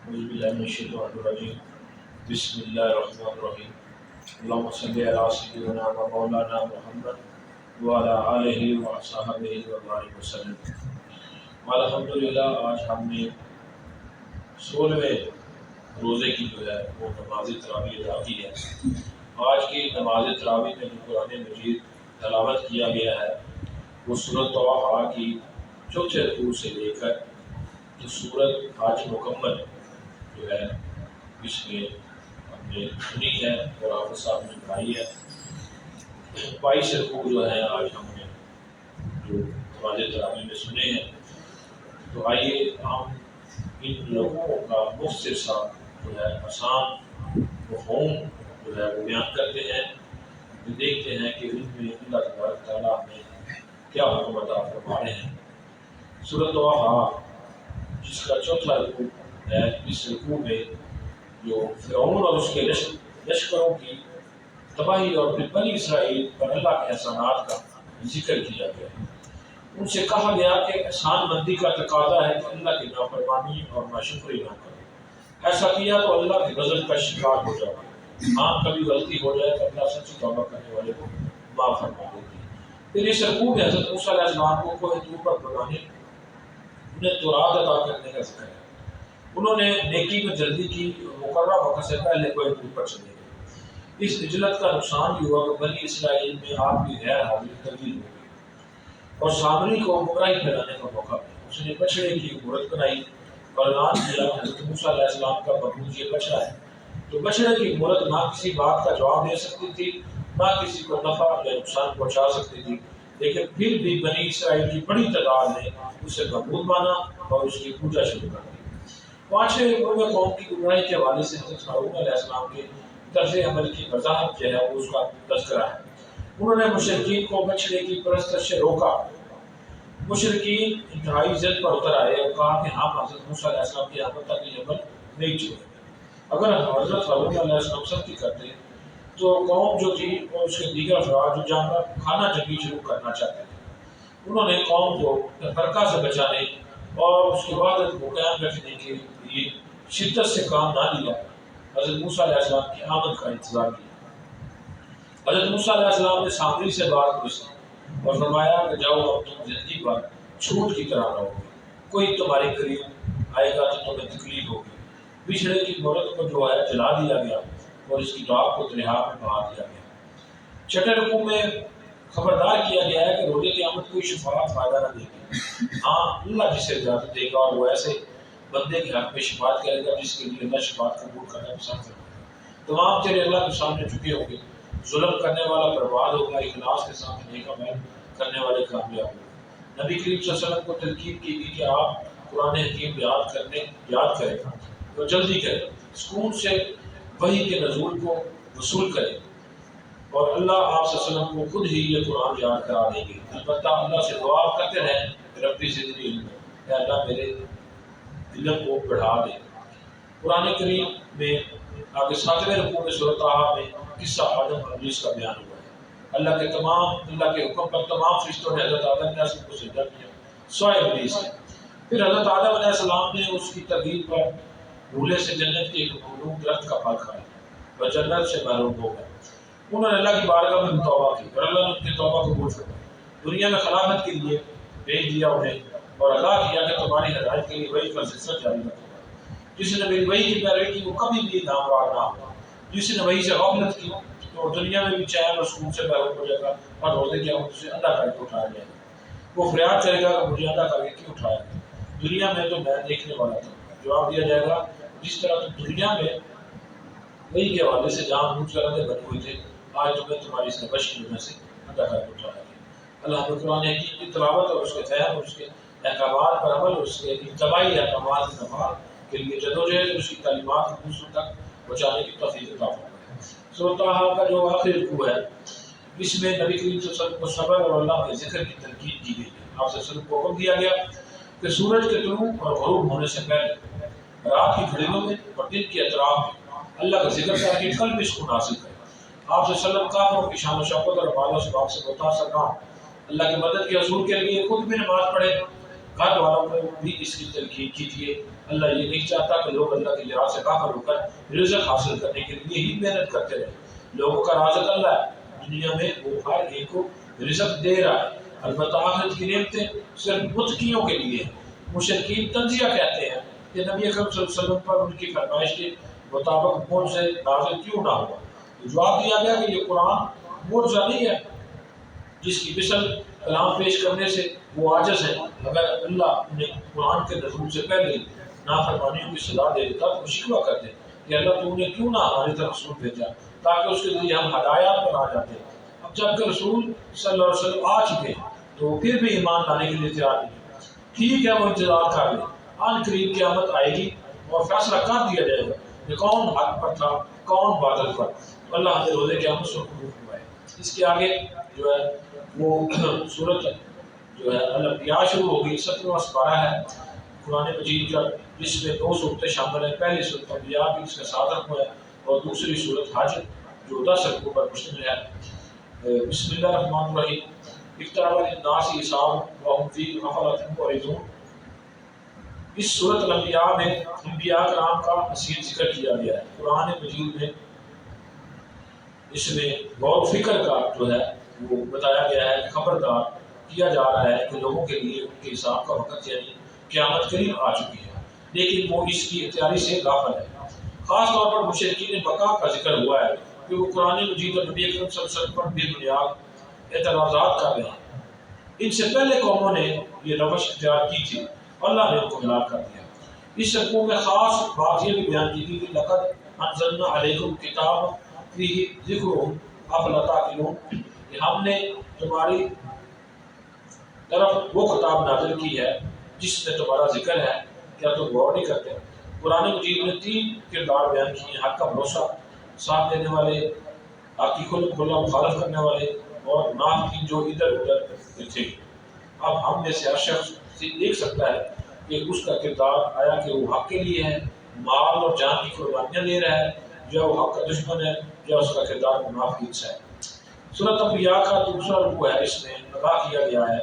أعوذ بالله من الشيطان الرجيم بسم الله الرحمن الرحيم اللهم صل على سيدنا ومولانا محمد وعلى آلہ وصحبہ وبارک وسلم۔ الحمدللہ آج ہم نے 16ویں روزے کی جو ہے وہ نماز تراویح ادا کی ہے۔ آج کی نماز تراویح میں جو قرآن مجید تلاوت کیا گیا ہے وہ سورۃ طٰہٰ کی چوتھے رکوع سے لے کر تو سورت آج مکمل جو ہے اس میں ہم نے سنی ہے اور حافظ صاحب نے پڑھائی ہے۔ 22 رکوع جو ہے آج ہم نے جو نماز تراویح میں سنے ہیں، تو آئیے ہم ان لوگوں کا مختصر سا جو ہے آسان مفہوم جو ہے وہ بیان کرتے ہیں، دیکھتے ہیں کہ ان میں اللہ تبارک تعالیٰ نے کیا حکم عطا فرما رہے ہیں۔ سورۃ طٰہٰ جس کا چوتھا رکوع ہے، اس رکوع میں جو فرعون اور اس کے لشکروں کی تباہی اور پھر بنی اسرائیل پر اللہ کے احسانات کا ذکر کیا گیا۔ ان سے کہا گیا کہ احسان مندی کا تقاضا ہے کہ اللہ کی نافرمانی اور ناشکری نہ کرو، ایسا کیا تو اللہ کے غضب کا شکار ہو جاؤ۔ ہاں کبھی غلطی ہو جائے تو اللہ سچی توبہ کرنے والے کو معاف فرما دیتی ہے۔ پھر اس رکوع میں حضرت موسیٰ علیہ السلام کو کوہ طور پر بلانے انہیں تورات عطا کرنے کا ذکر ہے۔ انہوں نے نیکی میں جلدی کی، مقررہ وقت سے پہلے کوہ طور پر چلے گئے۔ اس اجلت کا نقصان یہ ہوا کہ بنی اسرائیل میں آپ کی غیر حاضری تبدیل ہو گئی اور سامری کو گمراہی پھیلانے کا موقع ملا۔ اس نے بچڑے کی مورت بنائی اور اعلان کیا کہ حضرت موسیٰ علیہ السلام کا مقبوض یہ بچڑا ہے۔ تو بچڑے کی مورت نہ کسی بات کا جواب دے سکتی تھی، نہ کسی کو نفع یا نقصان پہنچا سکتی تھی، لیکن پھر بھی بنی اسرائیل کی بڑی تعداد نے اسے معبود مانا اور اس کی پوجا شروع کر دی۔ 5ویں رکوع میں قوم کی گمراہی کے حوالے سے حضرت ہارون علیہ السلام کے طرز عمل کی وضاحت جو ہے وہ اس کا تذکرہ ہے۔ انہوں نے مشرکین کو بچڑے کی پرستش سے روکا۔ مشرکین انتہائی ضد پر اتر آئے اور کہا کہ ہم حضرت موسیٰ علیہ السلام کی آمد تک یہ عمل نہیں چھوڑیں گے۔ اگر حضرت ہارون علیہ السلام سختی کرتے تو قوم جو تھی اور اس کے دیگر افراد جو جانور کھانا جنگی شروع کرنا چاہتے تھے، انہوں نے قوم کو فرقہ سے بچانے اور اس کی وحدت کو قائم رکھنے کے لیے شدت سے کام نہ لیا، حضرت موسیٰ علیہ السلام کی آمد کا انتظار کیا۔ حضرت موسیٰ علیہ السلام نے سامری سے بات پوچھی اور فرمایا کہ جاؤ اب تم زندگی پر چھوٹ کی طرح رہو گے، کوئی تمہارے قریب آئے گا تو تمہیں تکلیف ہوگی۔ بچھڑے کی مورت کو جو ہے جلا دیا گیا اور اس کی ڈاک کو دریا میں بہا دیا گیا۔ 6 رکوع میں خبردار کیا گیا ہے کہ روز قیامت کوئی شفاعت فائدہ نہ دے گی۔ ہاں اللہ جسے اجازت دے گا اور وہ ایسے بندے کے حق میں شفاعت کرے گا جس کے لیے اللہ شفاعت قبول کرنا پسند کرے گا۔ تمام چہرے اللہ کے سامنے جھکے ہوں گے، ظلم کرنے والا برباد ہوگا، اخلاص کے ساتھ نیک عمل کرنے والے کامیاب ہوں گے۔ نبی کریم صلی اللہ علیہ وسلم کو تلقین کی گئی کہ آپ قرآن حکیم یاد کریں تو جلدی کریں، سکون سے وحی کے نزول کو وصول کریں، اور اللہ آپ صلی اللہ علیہ وسلم کو خود ہی یہ قرآن یاد کرا دیں گے۔ البتہ اللہ سے دعا کرتے رہیں ربی زدنی علما، اے اللہ میرے علم کو بڑھا دے۔ قرآن کریم میں آگے 7ویں رکوع میں سورۃ طٰہٰ میں قصہ آدم اور ابلیس کا بیان ہوا ہے۔ اللہ کے حکم پر تمام فرشتوں نے حضرت آدم علیہ السلام کو سجدہ کیا سوائے ابلیس کے۔ پھر حضرت آدم علیہ السلام نے اس کی ترغیب پر بھولے سے جنت کے ایک ممنوع درخت کا پھل کھایا اور جنت سے محروم ہو گئے۔ انہوں نے اللہ کی بارگاہ میں توبہ کی اور اللہ نے ان کی توبہ قبول فرمائی، دنیا میں خلافت کے لیے بھیج دیا انہیں، اور اللہ کیا کہ تمہاری ہدایت کے لیے وحی کا سلسلہ جاری رکھا۔ جس نے میری وحی کی پیروی کی وہ کبھی بھی نامراد نہ ہو۔ جس نے وحی سے غفلت کی تو دنیا میں بھی چین اور سکون سے محروم ہو جائے گا اور روزے قیامت سے اندھا کر کے اٹھایا جائے گا۔ وہ فریاد کرے گا کہ مجھے اندھا کر کے کیوں اٹھایا گیا؟ دنیا میں تو میں دیکھنے والا تھا۔ جواب دیا جائے گا جس طرح تم دنیا میں وحی کے حوالے سے جان بوجھ کر اندھے بنے ہوئے تھے، آج تمہیں تمہاری اس نبش کی وجہ سے اندھا کر کے اٹھایا گیا۔ اللہ نے قرآن حکیم کی تلاوت اور اس کے فہم اور اس کے احکامات پر عمل اور اس کے اتباعی احکامات کی نفاذ کے لیے جدوجہد اور اس کی تعلیمات کو دوسروں تک پہنچانے کی توفیق عطا فرمائے۔ سورۃ طٰہٰ کا جو آخری رکوع ہے اس میں نبی کریم صلی اللہ علیہ وسلم کو صبر اور اللہ کے ذکر کی تلقین کی گئی ہے۔ آپ صلی اللہ علیہ وسلم کو حکم دیا گیا کہ سورج کے طلوع اور غروب ہونے سے پہلے رات کی گھڑیوں میں اور دن کے اطراف میں اللہ کا ذکر کر کے قلب اس کو حاصل کرے۔ آپ صلی اللہ علیہ وسلم کافروں کی شان و شوکت اور مال و اسباب سے متاثر نہ ہو، اللہ کی مدد کے حصول کے لیے خود بھی نماز پڑھے گھر والوں کو بھی اس کی تلقین کیجیے۔ اللہ یہ نہیں چاہتا کہ لوگ اللہ کی راہ سے غافل ہو کر رزق حاصل کرنے کے لیے ہی محنت کرتے رہیں۔ لوگوں کا رازق اللہ ہے، دنیا میں وہ ہر ایک کو رزق دے رہا ہے، البتہ آخرت کی نعمتیں صرف متقیوں کے لیے ہیں۔ مشرکین تنزیہ کہتے ہیں کہ نبی اکرم صلی اللہ علیہ وسلم پر ان کی فرمائش کے مطابق معجزہ نازل کیوں نہ ہوا؟ تو جواب دیا گیا کہ یہ قرآن معجزہ نہیں ہے جس کی مثل کلام پیش کرنے سے وہ عاجز ہیں۔ اگر اللہ انہیں قرآن کے نزول سے پہلے نافرمانیوں کی صلاح دے دیتا تو شکوہ کرتے کہ اللہ تو انہیں کیوں نہ ہماری طرف رسول بھیجا تاکہ اس کے ذریعے ہم ہدایات پر آ جاتے۔ اب جب کہ رسول صلی اللہ علیہ وسلم آ چکے تو پھر بھی ایمان لانے کے لیے تیار نہیں۔ ٹھیک ہے وہ انتظار کر لیں، آن قریب قیامت آئے گی اور فیصلہ کر دیا جائے گا کہ کون حق پر تھا کون باطل پر۔ اللہ ہمیں روزے قیامت سے قبول فرمائے۔ اس کے آگے جو ہے وہ سورت جو ہے الانبیاء شروع ہوگی، 17واں سپارہ ہے قرآن مجید کا، جس میں 2 صورتیں شامل ہیں۔ پہلی صورت انبیاء کی جس کا 7 رقم ہے، اور دوسری صورت حج جو 10 رقموں پر مشتمل ہے۔ بسم اللہ الرحمن الرحیم۔ اقترب للناس حسابهم وهم فی غفلۃ معرضون۔ اس صورت الانبیاء میں انبیاء کرام کا مزید ذکر کیا گیا ہے۔ قرآن مجید میں اس میں غور و فکر کا جو ہے وہ بتایا گیا ہے، خبردار کیا جا رہا ہے کہ لوگوں کے لیے ان کے حساب کا وقت یعنی قیامت قریب آ چکی ہے، لیکن وہ اس کی اختیاری سے غافل ہے۔ خاص طور پر مشرکین بقا کا ذکر ہوا ہے کہ وہ قرآن مجید اور نبی اکرم صلی اللہ علیہ وسلم پر بے بنیاد اعتراضات کر رہے ہیں۔ ان سے پہلے قوموں نے یہ روش اختیار کی تھی، اللہ نے ان کو ہلاک کر دیا۔ اس رقوع میں خاص بات یہ بھی بیان کی گئی کہ لقد انزلنا علیکم کتاب فیہ ذکرہم افلا تعقلون، کہ ہم نے تمہاری طرف وہ کتاب نازل کی ہے جس میں تمہارا ذکر ہے، کیا تم غور نہیں کرتے؟ قرآن مجید میں 3 کردار بیان کیے ہیں: حق کا بھروسہ، ساتھ دینے والے، حق کی کھلا مخالف کرنے والے، اور منافقین جو ادھر ادھر تھے۔ اب ہم میں سے ہر شخص دیکھ سکتا ہے کہ اس کا کردار آیا کہ وہ حق کے لیے ہے، مال اور جان کی قربانیاں دے رہا ہے، یا وہ حق کا دشمن ہے، یا اس کا کردار منافقین سے ہے۔ سورۃ انبیاء کا دوسرا رکوع ہے، اس میں آگاہ کیا گیا ہے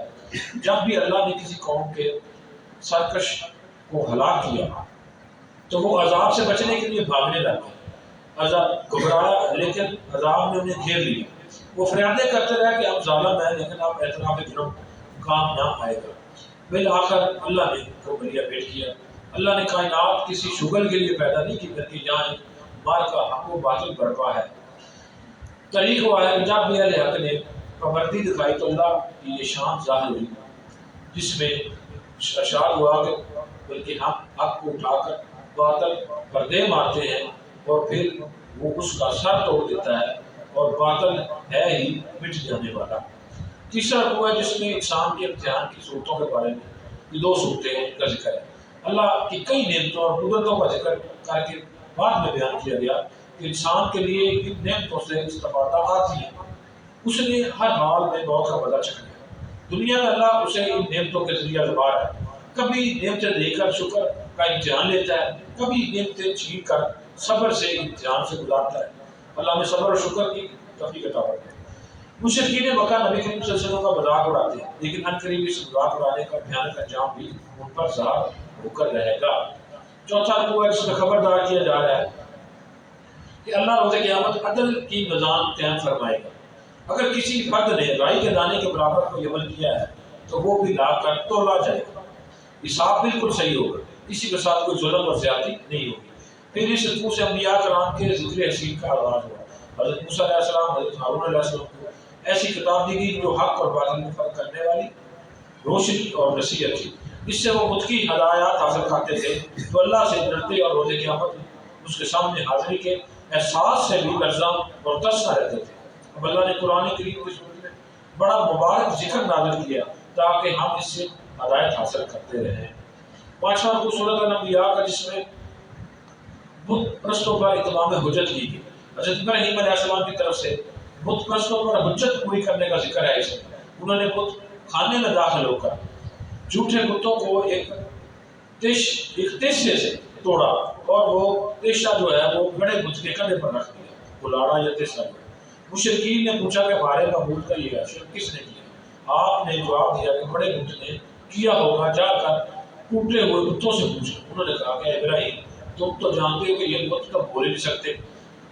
جب بھی اللہ نے کسی قوم کے سرکش کو ہلاک کیا تو وہ عذاب سے بچنے کے لیے بھاگنے لگے، عذاب گھبرایا لیکن عذاب نے انہیں گھیر لیا۔ وہ فریادیں کرتے رہے کہ ہم ظالم ہیں، لیکن اب اعتراف جرم کام نہ آئے گا۔ بالآخر اللہ نے کو بلیا پیش کیا۔ اللہ نے کائنات کسی شغل کے لیے پیدا نہیں کی، بلکہ یہاں ایک مال کا حق و باطل برپا ہے۔ طریق ہوا ہے کہ جب بھی اہل حق نے پابندی دکھائی تو اللہ کی یہ شان ظاہر ہوئی، جس میں ارشاد ہوا کہ بلکہ ہم حق کو اٹھا کر باطل پر دے مارتے ہیں اور پھر وہ اس کا سر توڑ دیتا ہے، اور باطل ہے ہی مٹ جانے والا۔ تیسرا رکوع ہے جس میں انسان کے امتحان کی صورتوں کے بارے میں یہ 2 صورتیں کا ذکر ہے۔ اللہ کی کئی نعمتوں اور قدرتوں کا ذکر کر کے بعد میں بیان کیا گیا کہ انسان کے لیے ان نعمتوں سے استفادہ آتی ہے، اس نے ہر حال میں موت کا مزہ چکھا ہے۔ دنیا میں اللہ اسے ان نعمتوں کے ذریعہ آزماتا ہے، کبھی نعمتیں دے کر شکر کا امتحان لیتا ہے، کبھی نعمتیں چھین کر صبر سے امتحان سے گزارتا ہے۔ اللہ میں صبر اور شکر کی توفیق عطا فرمائے۔ مشرکین مکہ نبی کریم صلی اللہ علیہ وسلم کا مذاق اڑاتے ہیں، لیکن ان قریب اس مذاق اڑانے کا بھیانک انجام بھی ان پر ظاہر ہو کر رہے گا۔ چوتھا رکوع ہے جس میں خبردار کیا جا رہا ہے کہ اللہ روز قیامت عدل کی میزان قائم فرمائے گا۔ اگر کسی فرد نے رائی کے دانے کے برابر کوئی عمل کیا ہے تو وہ بھی لا کر تولا جائے گا، حساب بالکل صحیح ہوگا، کسی کے ساتھ کوئی ظلم اور زیادتی نہیں ہوگی۔ پھر اس رکوع سے انبیاء کرام کے ذکر حسین کا آغاز ہوا۔ حضرت موسیٰ علیہ السلام، حضرت ہارون علیہ السلام کو ایسی کتاب دی گئی جو حق اور باطل میں فرق کرنے والی روشنی اور نصیحت تھی۔ اس سے وہ متقی ہدایات حاصل کرتے تھے تو اللہ سے ڈرتے اور روز قیامت اس کے سامنے حاضری کے احساس سے بھی لرزاں اور ترساں رہتے تھے۔ اب اللہ نے قرآن کریم کی صورت میں بڑا مبارک ذکر نازل کیا تاکہ ہم اس سے ہدایت حاصل کرتے رہیں۔ پانچواں رکوع سورۃ الانبیاء کا جس میں بت پرستوں پر اتمام حجت کی گئی۔ حضرت ابراہیم علیہ السلام کی طرف سے بت پرستوں پر حجت پوری کرنے کا ذکر ہے۔ اس میں انہوں نے بت خانے میں داخل ہو کر جھوٹے بتوں کو ایک تیشے سے توڑا، اور وہ تیشہ جو ہے وہ بڑے بت کے کندھے پر رکھ دیا، وہ لاڑا یا تیسا جو۔ مشرکین نے پوچھا کہ ہمارے معبود کا یہ شرک کس نے کیا؟ آپ نے جواب دیا کہ بڑے بت نے کیا ہوگا جا کر ٹوٹے ہوئے بتوں سے پوچھو۔ انہوں نے کہا کہ ابراہیم تم تو جانتے ہو کہ یہ بت تو بول ہی نہیں سکتے۔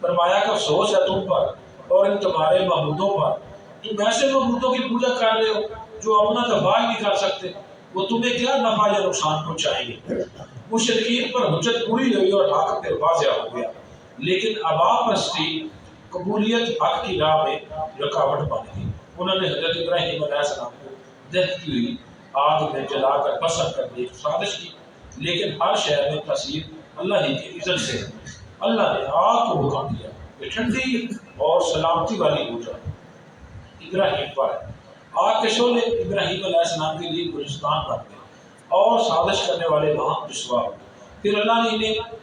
فرمایا کہ افسوس ہے تم پر اور ان تمہارے معبودوں پر، تم ایسے معبودوں کی پوجا کر رہے ہو جو اپنا دفاع نہیں کر سکتے، وہ تمہیں کیا نفع یا نقصان پہنچائیں گے۔ مشرکین پر حجت پوری ہوئی اور حق پھر واضح ہو گیا، لیکن ابا پرستی قبولیت حق کی راہ میں رکاوٹ بن گئی۔ انہوں نے حضرت ابراہیم علیہ السلام کو دہتی ہوئی آگ میں جلا کر بسر کرنے کی سازش کی، لیکن ہر شہر میں تاثیر اللہ ہی کی اذن سے اللہ نے آگ کو حکم دیا کہ ٹھنڈی اور سلامتی والی ہو جائے ابراہیم پر۔ آگ کے شعلے ابراہیم علیہ السلام کے لیے گلستان بن گئے اور سازش کرنے والے وہاں رسوا ہوئے۔ پھر اللہ نے انہیں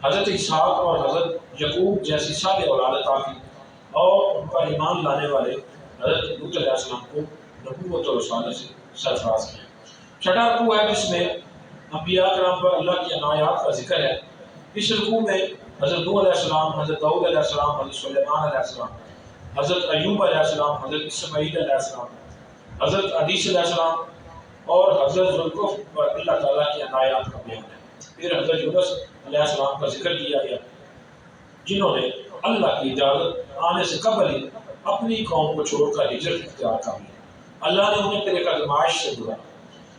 حضرت اسحاق اور حضرت یعقوب جیسی صالح اولاد عطا کی اور ان پر ایمان لانے والے حضرت لوط علیہ السلام کو نبوت اور رسالت سے سرفراز کیا۔ چھٹا رکوع ہے جس میں انبیاء کرام پر اللہ کی عنایات کا ذکر ہے۔ اس رکوع میں حضرت نوح علیہ السلام، حضرت داؤد علیہ السلام، حضرت سلیمان علیہ السلام، حضرت ایوب علیہ السلام، حضرت اسماعیل علیہ السلام، حضرت عیسی علیہ السلام اور حضرت ذوالکفل پر اللہ تعالیٰ کی عنایات کا بیان ہے۔ پھر حضرت یونس علیہ السلام کا ذکر کیا گیا جنہوں نے اللہ کی اجازت آنے سے قبل ہی اپنی قوم کو چھوڑ کر ہجرت اختیار کر لی۔ اللہ نے انہیں پھر ایک آزمائش سے گزارا،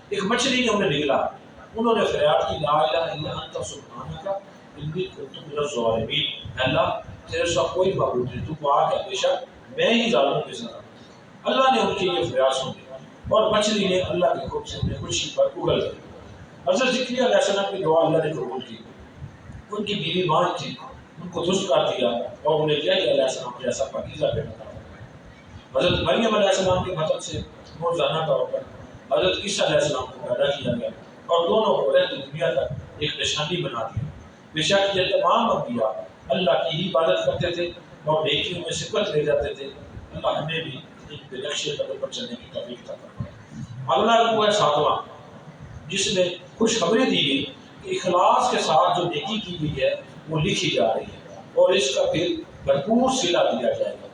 ایک مچھلی نے انہیں نگلا، انہوں نے فریاد کی لا الہ الا انت سبحانک انی کنت من الظالمین، اللہ تیرے سوا کوئی معبود نہیں، تو پاک ہے، بے شک میں ہی ظالموں میں سے ہوں۔ اللہ نے ان کی یہ فریاد سنی اور مچھلی نے اللہ کے حکم سے انہیں خوشی پر اگل دی۔ حضرت زکریا علیہ السلام کی دعا اللہ نے قبول کی، ان کی بیوی ماں تھی، ان کو درست کر دیا اور انہیں یحییٰ علیہ السلام جیسا پاکیزہ بیٹا عطا فرمایا۔ حضرت مریم علیہ السلام کی مدد سے موزانہ طور پر حضرت عیسیٰ علیہ السلام کو پیدا کیا گیا اور دونوں کو رہتی دنیا تک ایک نشانی بنا دیا۔ بے شک یہ تمام انبیاء اللہ کی ہی عبادت کرتے تھے اور نیکیوں میں سبقت لے جاتے تھے۔ اللہ ہمیں بھی ان کے نقشے قدم پر چلنے کی توفیق عطا فرمائے۔ اگلا رکوع ہے ساتواں، جس میں خوشخبری دی گئی کہ اخلاص کے ساتھ جو نیکی کی گئی ہے وہ لکھی جا رہی ہے اور اس کا پھر بھرپور صلہ دیا جائے گا۔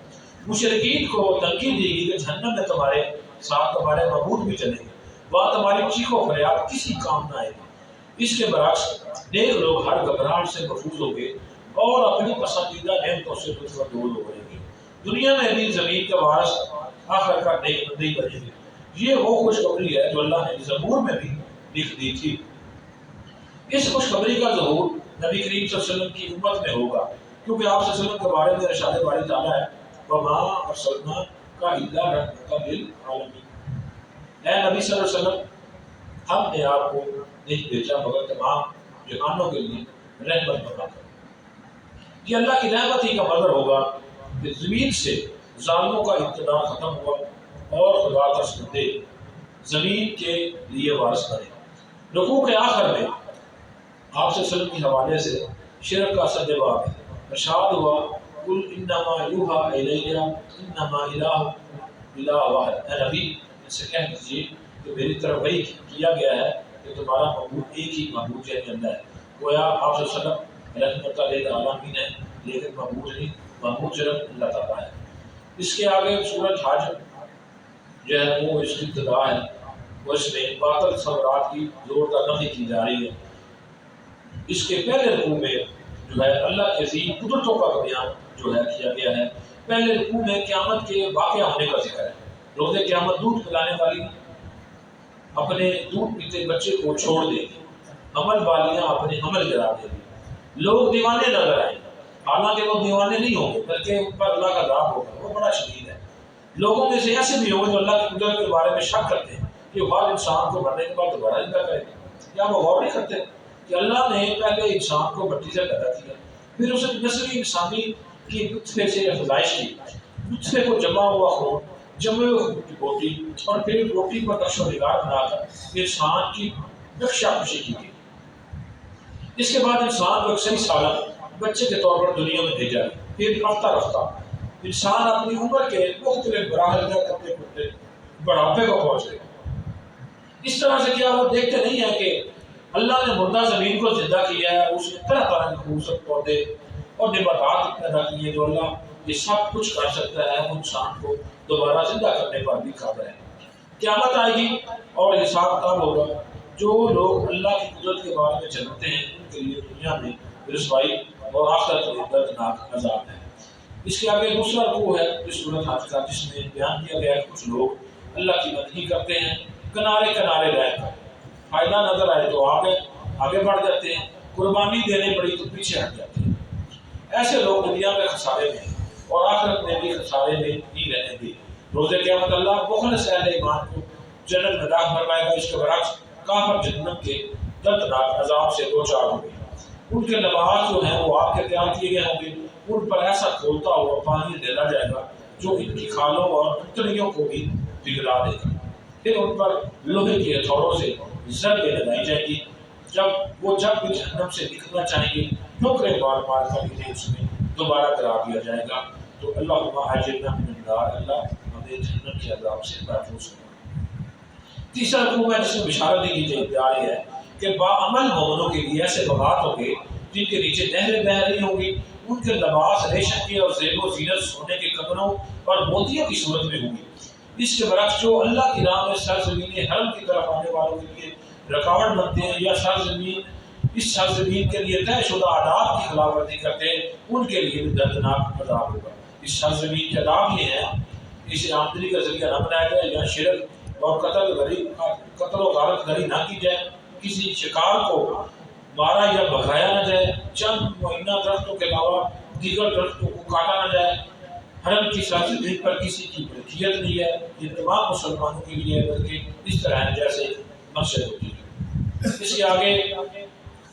مشرکین کو تنقید دی گئی کہ جہنم میں تمہارے ساتھ تمہارے معبود بھی چلیں گے، وہاں تمہاری چیخ و فریاد کسی کام نہ آئے گی۔ اس کے برعکس نیک لوگ ہر گھبراہٹ سے محفوظ ہوں گے اور اپنی پسندیدہ نعمتوں سے لطف اندوز ہو رہیں گے۔ دنیا میں بھی زمین کے وارث آخر کار نیک بندے ہی بنیں گے۔ یہ وہ خوشخبری ہے جو اللہ نے زبور میں بھی لکھ دی تھی۔ اس خوشخبری کا ظہور نبی کریم صلی اللہ علیہ وسلم کی امت میں ہوگا، کیونکہ آپ صلی اللہ علیہ وسلم کے بارے میں ارشاد باری تعالیٰ ہے وَمَا أَرْسَلْنَاكَ إِلَّا رَحْمَةً لِلْعَالَمِينَ، اے نبی صلی اللہ علیہ وسلم ہم نے آپ کو نہیں بھیجا مگر تمام جہانوں کے لیے رحمت بنا کر۔ یہ اللہ کی رحمت ہی کا مظہر ہوگا کہ زمین سے ظالموں کا اقتدار ختم ہوا اور خدا ترس بندے زمین کے لیے وارث بنے۔ رکوع کے آخر میں آپ صلی اللہ علیہ وسلم کے حوالے سے شرک کا صد باب ہے۔ ارشاد ہوا قل انما یوحی الی انما الہکم الہ واحد، اے نبی ان سے کہہ دیجیے کہ میری طرف وحی کیا گیا ہے کہ تمہارا معبود ایک ہی معبود یعنی اللہ ہے۔ گویا آپ صلی اللہ علیہ وسلم رحمت للعالمین ہے، لیکن معبود نہیں، معبود صرف اللہ تعالیٰ ہے۔ اس کے آگے سورۃ حج جو ہے وہ اس کی ابتدا ہے، وہ اس میں باطل ثمرات کی زوردار نفی کی جا رہی ہے۔ اس کے پہلے رکوع میں جو ہے اللہ کے عظیم قدرتوں کا بیان جو ہے کیا گیا ہے۔ پہلے رکوع میں قیامت کے واقع ہونے کا ذکر ہے۔ روز قیامت دودھ پلانے والی اپنے دودھ پیتے بچے کو چھوڑ دے گی، حمل والیاں اپنے حمل گرا دے گی، لوگ دیوانے نظر آئیں گے، حالانکہ وہ دیوانے نہیں ہوں گے بلکہ ان پر اللہ کا عذاب ہوگا، وہ بڑا شدید ہے۔ لوگوں میں سے ایسے بھی ہوں گے جو اللہ کی قدرت کے بارے میں شک کرتے ہیں کہ وہ بعد انسان کو مرنے کے بعد دوبارہ زندہ کرے گا۔ کیا وہ غور نہیں کرتے کہ اللہ نے پہلے انسان کو مٹی سے پیدا کیا، پھر اسے نسلی انسانی کی نطفے سے افزائش کی، نطفے کو جمع ہوا خون، جمع ہوئے خون کی بوٹی اور پھر بوٹی پر نقش و نگار بنا کر انسان کی نقشہ کشی کی گئی۔ اس کے بعد انسان کو ایک صحیح سالہ بچے کے طور پر دنیا میں بھیجا گیا۔ پھر رفتہ رفتہ انسان اپنی عمر کے مختلف مراحل میں کرتے کرتے بڑھاپے کو پہنچ گئے۔ اس طرح سے کیا وہ دیکھتے نہیں ہیں کہ اللہ نے مردہ زمین کو زندہ کیا ہے، اس نے طرح طرح کے خوبصورت پودے اور نباتات پیدا کیے جو اللہ یہ سب کچھ کر سکتا ہے، وہ انسان کو دوبارہ زندہ کرنے پر بھی قادر ہے۔ قیامت آئے گی اور حساب کتاب ہوگا. جو لوگ اللہ کی قدرت کے بارے میں جانتے ہیں ان کے لیے دنیا میں رسوائی اور آخرت میں دردناک عذاب ہے. اس کے آگے دوسرا رکوع ہے اس صورت حج کا، جس میں بیان کیا گیا ہے کچھ لوگ اللہ کی مدحی کرتے ہیں کنارے کنارے رہ کر، فائدہ نظر آئے تو آگے بڑھ جاتے ہیں، قربانی دینے پڑی تو پیچھے ہٹ جاتے ہیں. ایسے لوگ دنیا میں خسارے میں اور آخرت میں بھی خسارے میں ہی رہیں گے. روز قیامت اللہ مخلص اہل ایمان کو جنت میں داخل فرمائے گا. اس کے برعکس کافر جہنم کے دردناک عذاب سے دوچار ہوں گے. ان کے لباس جو ہیں وہ آپ کے تیار کیے گئے ہوں گے، ان پر ایسا کھولتا ہوا پانی ڈالا جائے گا جو ان کی کھالوں اور انتڑیوں کو بھی پگھلا دے گا. پھر ان پر لوہے کے ہتھوڑوں سے ضربیں لگائی جائیں گی. جب بھی جہنم سے نکلنا چاہیں گے ٹھوکریں مار مار کر انہیں اس میں دوبارہ کرا دیا جائے گا. تو اللہم اجرنا من النار، اللہ ہمیں جہنم کے عذاب سے محفوظ کرے. تیسرا رکوع ہے جس میں بشارت دی گئی جا رہی ہے کہ باعمل مومنوں کے لیے ایسے باغات ہوں گے جن کے نیچے نہریں بہہ رہی ہوں گی. ان کے لباس ریشم کے اور زیب و زینت سونے کے کمروں اور موتیوں کی صورت میں ہوں گی. اس کے برعکس جو اللہ کی راہ میں سرزمین حرم کی طرف آنے والوں کے لیے رکاوٹ بنتے ہیں یا اس سرزمین کے لیے طے شدہ آداب کی خلاف ورزی کرتے ہیں، ان کے لیے بھی دردناک عذاب ہوگا. اس سرزمین کے آداب یہ ہیں: اسے آمدنی کا ذریعہ نہ بنایا جائے، یا شرک اور قتل و غارت گری نہ کی جائے، کسی شکار کو مارا یا بھگایا نہ جائے، چند معینہ درختوں کے علاوہ دیگر درختوں کو کاٹا نہ جائے. حرم کی سرزمین پر کسی کی ملکیت نہیں ہے، یہ تمام مسلمانوں کے لیے بلکہ اس طرح ہے جیسے مسجد ہوتی ہے. اس کے آگے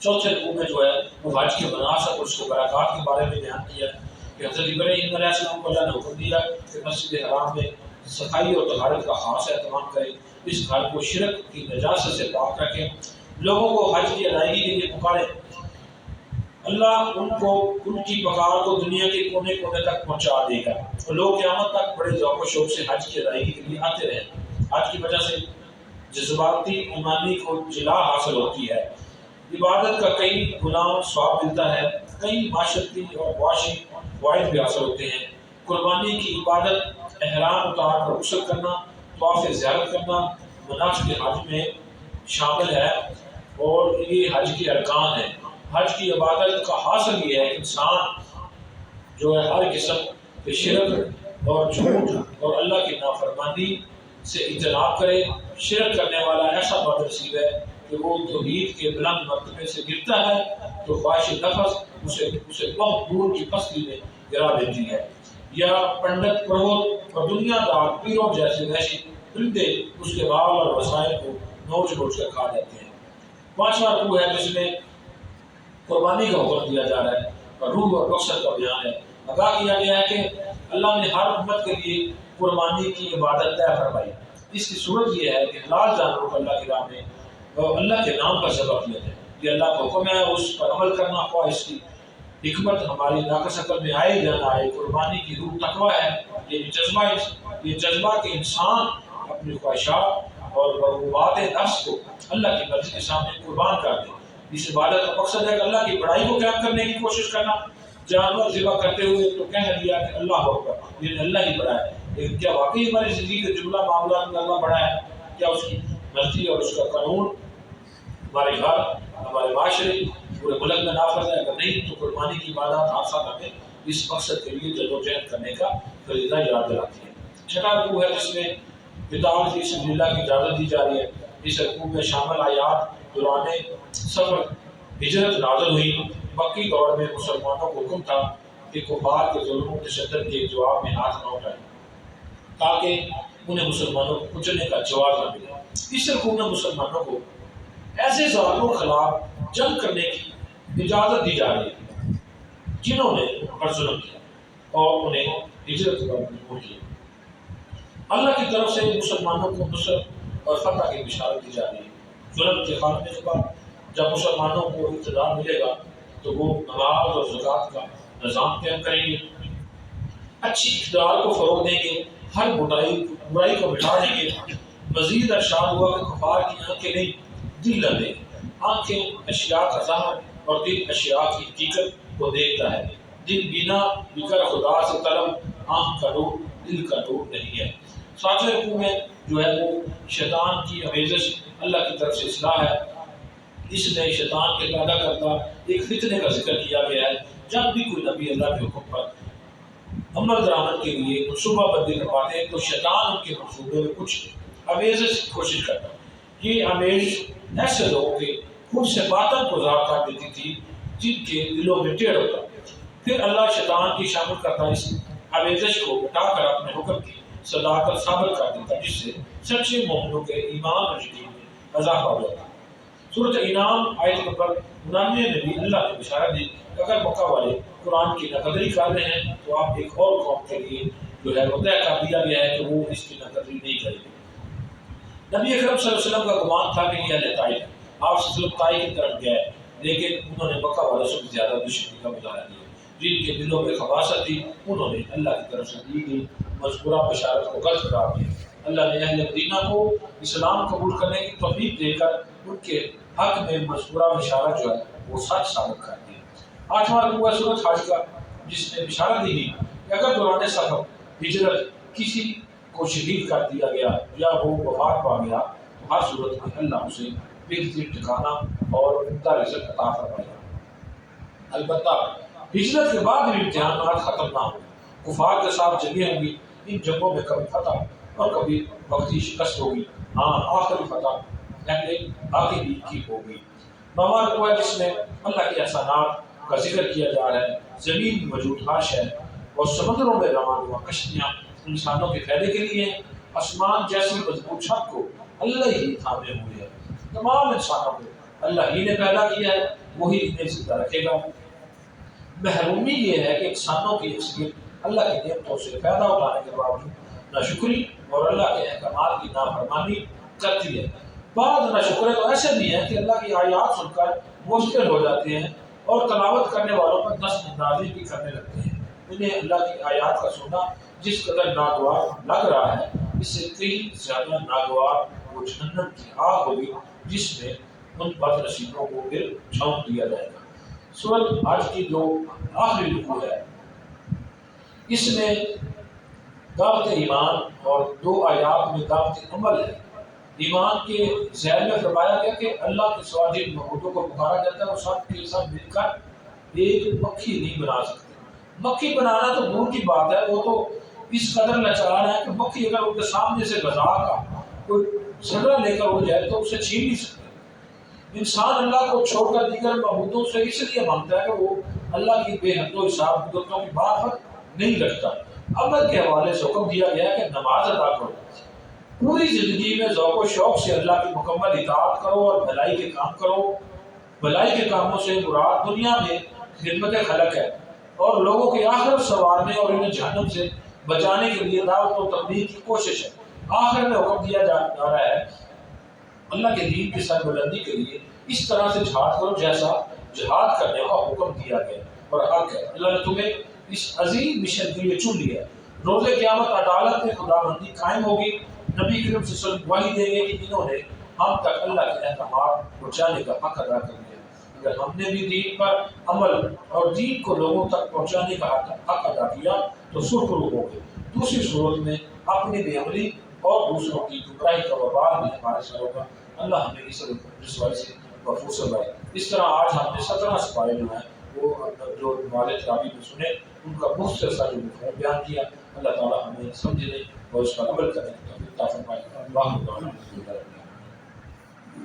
چوتھے رکوع میں جو ہے وہ حج کے مناسک اور اس کے برکات کے بارے میں بیان کیا کہ حضرت ابراہیم علیہ السلام کو اللہ نے حکم دیا کہ مسجد حرام میں صفائی اور طہارت کا خاص اہتمام کریں، اس گھر کو شرک کی نجاست سے پاک رکھیں، لوگوں کو حج کی ادائیگی کے لیے پکاریں. اللہ ان کی پکار کو دنیا کے کونے کونے تک پہنچا دے گا اور لوگ قیامت تک بڑے ذوق و شوق سے حج کی ادائیگی کے لیے آتے رہیں. حج کی وجہ سے جذباتی ایمانی کو جلا حاصل ہوتی ہے، عبادت کا کئی گنا ثواب ملتا ہے، کئی معاشرتی اور معاشی فوائد بھی حاصل ہوتے ہیں. قربانی کی عبادت احرام اتار کر غسل کرنا، طواف زیارت کرنا مناسک حج میں شامل ہے اور یہ حج کے ارکان ہیں. حج کی عبادت کا حاصل یہ ہے کہ انسان جو ہے ہر قسم کے شرک اور جھوٹ اور اللہ کی نافرمانی سے اجتناب کرے. شرک کرنے والا ایسا بدنصیب ہے کہ وہ توحید کے بلند مرتبے سے گرتا ہے تو خواہش نفس اسے بہت دور کی پستی میں گرا دیتی ہے، یا پنڈت پروہت اور دنیا دار پیروں جیسے وحشی پرندے اس کے بال اور وسائل کو نوچ نوچ کر کھا جاتے ہیں. پانچواں رکوع ہے جس میں قربانی کا حکم دیا جا رہا ہے اور روح اور مقصد کا بیان ہے. آگاہ کیا گیا ہے کہ اللہ نے ہر امت کے لیے قربانی کی عبادت طے فرمائی. اس کی صورت یہ ہے کہ حلال جانوروں کو اللہ کی راہ میں اور اللہ کے نام پر ذبح کیا جائے. یہ اللہ کا حکم ہے، اس پر عمل کرنا خواہ اس کی حکمت ہماری ناقص عقل میں آئے یا نہ آئے. قربانی کی روح تقویٰ ہے، یہ جذبہ کہ انسان اپنی خواہشات اور مرغوبات نفس کو اللہ کی مرضی کے سامنے قربان کر دے. اس عبادت کا مقصد ہے کہ اللہ کی بڑائی کو قائم کرنے کی کوشش کرنا. جانور ذبح کرتے ہوئے تو کہہ دیا کہ اللہ اکبر، یہ اللہ ہی بڑا ہے. لیکن کیا واقعی ہماری زندگی کے جملہ معاملات میں اللہ بڑا ہے؟ کیا اس کی مرضی اور اس کا قانون ہمارے گھر، ہمارے معاشرے، پورے ملک میں نافذ ہے؟ اگر نہیں تو قربانی کی عبادت آپ ساتھ ہمیں اس مقصد کے لیے جدوجہد کرنے کا فریضہ یاد دلاتی ہے. چھٹا رکوع ہے جس میں اطاعت فی سبیل اللہ کی اجازت دی جا رہی ہے. اس رکوع میں شامل آیات دوران سفر ہجرت نازل ہوئی. مکی دور میں مسلمانوں کو حکم تھا کہ کفار کے ظلم و تشدد کے جواب میں ہاتھ نہ اٹھائیں تاکہ انہیں مسلمانوں کو کچلنے کا جواب نہ ملے. اس رکوع میں مسلمانوں کو ایسے ظالموں کے خلاف جنگ کرنے کی اجازت دی جا رہی ہے جنہوں نے پر ظلم کیا اور انہیں ہجرت پر مجبور کیا. اللہ کی طرف سے مسلمانوں کو نصرت اور فتح کی بشارت دی جا رہی ہے. ظلم کے خاتمے کے بعد جب مسلمانوں کو اقتدار ملے گا تو وہ نماز اور زکوٰۃ کا نظام قائم کریں گے، اچھی اقتدار کو فروغ دیں گے، ہر برائی کو مٹا دیں گے. مزید ارشاد ہوا کہ کفار کی آنکھیں نہیں دل نہ دیں. آنکھیں اشیاء کا ظاہر اور دل اشیاء کی حقیقت کو دیکھتا ہے. دل بینا بکر خدا سے طلب، آنکھ کا نور دل کا نور نہیں ہے. ساتویں رکوع میں جو ہے وہ شیطان کی آمیزش اللہ کی طرف سے اصلاح ہے، اس میں شیطان کے پیدا کرتا ایک فتنے کا ذکر کیا گیا ہے۔ جب بھی کوئی نبی اللہ کے حکم پر عمل درآمد کے لیے منصوبہ بندی کرواتے ہیں تو شیطان ان کے منصوبے میں کچھ آمیزش کی کوشش کرتا ہے۔ یہ آمیز ایسے لوگوں کے خود سے باطن کو ظاہر کر دیتی تھی جن کے دلوں میں ٹیڑھ ہوتا، پھر اللہ شیطان کی شامل کرتا اس آمیزش کو مٹا کر اپنے حکم کی صداقت ثابت کر دیتا، جس سے سچے مومنوں کے ایمان اور یقین میں اضافہ ہو جاتا۔ سورۃ انعام آیت نمبر 99 میں بھی اللہ نے بشارت دی کہ اگر مکہ والے قرآن کی ناقدری کر رہے ہیں تو آپ ایک اور قوم کے لیے جو ہے وہ طے کر دیا گیا ہے کہ وہ اس کی ناقدری نہیں کرے گی۔ نبی اکرم صلی اللہ علیہ وسلم کا گمان تھا کہ یہ اہل طائف آپ صلی اللہ علیہ وسلم طائف کی طرف گئے، لیکن انہوں نے مکہ والوں سے زیادہ دشمنی کا مظاہرہ کیا۔ جن کے دلوں میں خباثت تھی انہوں نے اللہ کی طرف سے دی گئی مذکورہ بشارت کو غلط قرار دیا۔ اللہ نے اہل مدینہ کو اسلام قبول کرنے کی توفیق دے کر ان کے حق میں مذکورہ بشارت جو ہے وہ سچ ثابت کر دی۔ آٹھواں رکوع ہے سورۃ حج کا، جس میں بشارت دی گئی کہ اگر دوران سفر ہجرت کسی کو شہید کر دیا گیا یا وہ وفات پا گیا تو ہر صورت میں اللہ اسے بہترین ٹھکانہ اور عمدہ رزق عطا فرمائے گا۔ البتہ ہجرت کے بعد بھی امتحانات ختم نہ ہوں، کفار کے ساتھ جنگیں ہوں گی، ان جنگوں میں کبھی فتح اور کبھی وقتی شکست ہوگی، ہاں آخری فتح اہل عاقبی کی ہوگی۔ نواں رکوع ہے جس میں اللہ کے احسانات کا ذکر کیا جا رہا ہے۔ زمین میں موجود ہر شے اور سمندروں میں روان ہوا کشتیاں انسانوں کے فائدے کے لیے ہیں۔ آسمان جیسی مضبوط چھت کو اللہ ہی تھامے ہوئے ہے۔ تمام انسانوں کو اللہ ہی نے پیدا کیا ہے، وہی انہیں زندہ رکھے گا۔ محرومی یہ ہے کہ انسانوں کی اکثریت اللہ کی نعمتوں سے فائدہ اٹھانے کے باوجود ناشکری اور اللہ کے احکامات کی نافرمانی کرتی ہے۔ بعض ناشکرے تو ایسے بھی ہیں کہ اللہ کی آیات سن کر مشکل ہو جاتے ہیں اور تلاوت کرنے والوں پر دست اندازی بھی کرنے لگتے ہیں۔ انہیں اللہ کی آیات کا سننا جس قدر ناگوار لگ رہا ہے، اس سے کئی زیادہ ناگوار وہ جہنم کی آگ ہوگی جس میں ان بد نصیبوں کو پھر جھونک دیا جائے گا۔ سورۃ حج کی جو آخری رکوع ہے اس میں دعوت ایمان اور 2 آیات میں دعوت عمل ہے۔ ایمان کے ذیل میں فرمایا گیا کہ اللہ کے سوا جن معبودوں کو پکارا جاتا ہے وہ سب کے سب مل کر ایک مکھی نہیں بنا سکتے۔ مکھی بنانا تو دور کی بات ہے، وہ تو اس قدر لاچار ہے کہ مکھی اگر ان کے سامنے سے غذا کا کوئی ذرہ لے کر اڑ جائے تو اسے چھین نہیں سکتے۔ انسان اللہ کو چھوڑ کر دیگر معبودوں سے اس لیے مانگتا ہے کہ وہ اللہ کی بے حد و حساب قدرتوں کی بات نہیں رکھتا۔ عمل کے حوالے سے حکم دیا گیا کہ نماز ادا کرو، پوری زندگی میں ذوق و شوق سے اللہ کی مکمل اطاعت کرو اور بھلائی کے کام کرو۔ بھلائی کے کاموں سے مراد دنیا میں خدمت خلق ہے اور لوگوں کے آخرت سنوارنے اور انہیں جہنم سے بچانے کے لیے دعوت و تبلیغ کی کوشش ہے۔ آخر میں حکم دیا جا رہا ہے اللہ کے دین کی سربلندی کے لیے اس طرح سے جہاد کرو جیسا جہاد کرنے کا حکم دیا گیا اور حق ہے۔ اللہ نے تمہیں اس عظیم مشن کے لیے چن لیا۔ روز قیامت عدالت میں خدا بندی قائم ہوگی۔ نبی کریم صلی اللہ علیہ وسلم گواہی دیں گے کہ انہوں نے ہم تک اللہ کے احکامات پہنچانے کا حق ادا کر لیا۔ اگر ہم نے بھی دین پر عمل اور دین کو لوگوں تک پہنچانے کا حق ادا کیا تو سرخرو ہو گئے۔ دوسری صورت میں اپنی بے عملی اور دوسروں کی گمراہی کا وبال بھی ہمارے سر ہوگا۔ اللہ ہمیں اس رسوائی سے محفوظ فرمائے۔ اس طرح آج ہم نے 17 سپارے جو ہیں وہ جو والد رابی میں سنے ان کا مختصر سا جو مفہوم بیان کیا، اللہ تعالیٰ ہمیں سمجھنے اور اس پر عمل کرنے کی توفیق عطا فرمائے۔ اللہ تعالیٰ